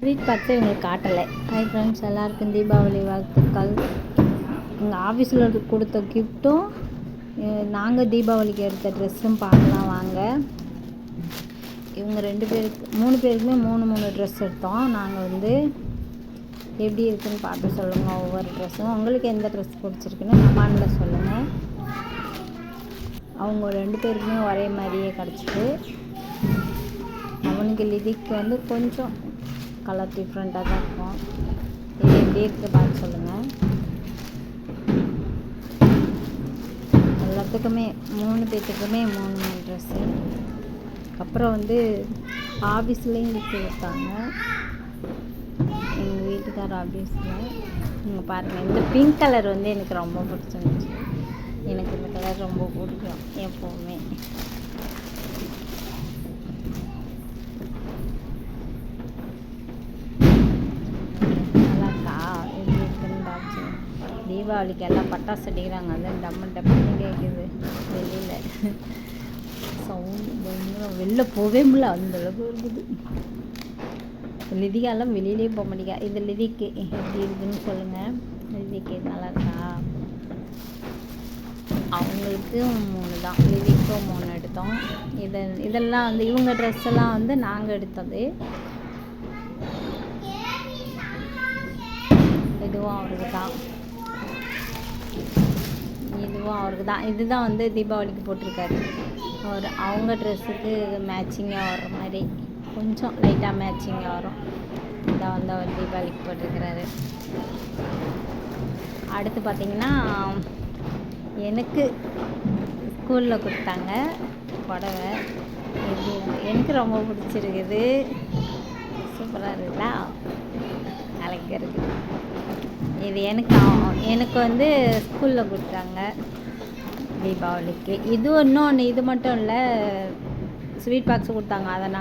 Sweet பாக்ஸை இவங்களுக்கு காட்டலை. Hi friends, எல்லாருக்கும் தீபாவளி வாழ்த்துக்கள். எங்கள் ஆஃபீஸில் கொடுத்த கிஃப்ட்டும் நாங்கள் தீபாவளிக்கு எடுத்த ட்ரெஸ்ஸும் பார்க்கலாம் வாங்க. இவங்க 3 பேருக்குமே 3 ட்ரெஸ் எடுத்தோம். நாங்கள் எப்படி இருக்குன்னு பார்த்து சொல்லுங்கள். ஒவ்வொரு ட்ரெஸ்ஸும் உங்களுக்கு எந்த ட்ரெஸ் பிடிச்சிருக்குன்னு கமெண்டில் சொல்லுங்கள். அவங்க 2 பேருக்குமே ஒரே மாதிரியே கிடச்சிது. அவனுக்கு லிதிக்கு கொஞ்சம் கலர் டிஃப்ரெண்ட்டாக தான் இருக்கும். இது எப்படி இருக்குது பார்த்து சொல்லுங்கள். எல்லாத்துக்குமே 3 பேர்த்துக்குமே 3 ட்ரெஸ்ஸு. அப்புறம் ஆஃபீஸ்லேயும் கிஃப்ட் கொடுத்தாங்க. எங்கள் வீட்டுக்கார ஆஃபீஸில் நீங்கள் பாருங்கள், இந்த பிங்க் கலர் எனக்கு ரொம்ப பிடிச்சிருந்துச்சு. எனக்கு இந்த கலர் ரொம்ப பிடிக்கும் எப்போவுமே. நல்லாயிருக்கா? எப்படி இருக்குன்னு பார்த்து. தீபாவளிக்கு எல்லாம் பட்டாசு அடிக்கிறாங்க. டம்முன்னு கேட்குது வெளியில். சவுண்டு பயங்கரம். வெளில போகவே முடியல, அந்தளவுக்கு இருக்குது. லிதிகாலாம் வெளியிலே போக மாட்டேங்க. இது லிதிக்கு எப்படி இருக்குதுன்னு சொல்லுங்கள். லிதிக்கு நல்லா இருக்கா? அவங்களுக்கு 3 தான், லிதிக்கும் 3 எடுத்தோம். இதெல்லாம் இவங்க ட்ரெஸ் எல்லாம் நாங்கள் எடுத்தது. இதுவும் அவருக்கு தான், இதுவும் அவருக்கு தான். இதுதான் தீபாவளிக்கு போட்டிருக்காரு. அவங்க ட்ரெஸ்ஸுக்கு மேட்சிங்காக வர்ற மாதிரி கொஞ்சம் லைட்டாக மேட்சிங்காக வரும். இதான் அவர் தீபாவளிக்கு போட்டிருக்கிறாரு. அடுத்து பார்த்திங்கன்னா, எனக்கு ஸ்கூலில் கொடுத்தாங்க புடவை. எப்படி எனக்கு ரொம்ப பிடிச்சிருக்குது. சூப்பராக இருக்குதா? அழகாக இருக்குது. இது எனக்கு ஸ்கூலில் கொடுத்தாங்க தீபாவளிக்கு. இது இன்னொன்று, இது மட்டும் இல்லை, ஸ்வீட் பாக்ஸ் கொடுத்தாங்க. அதை நான்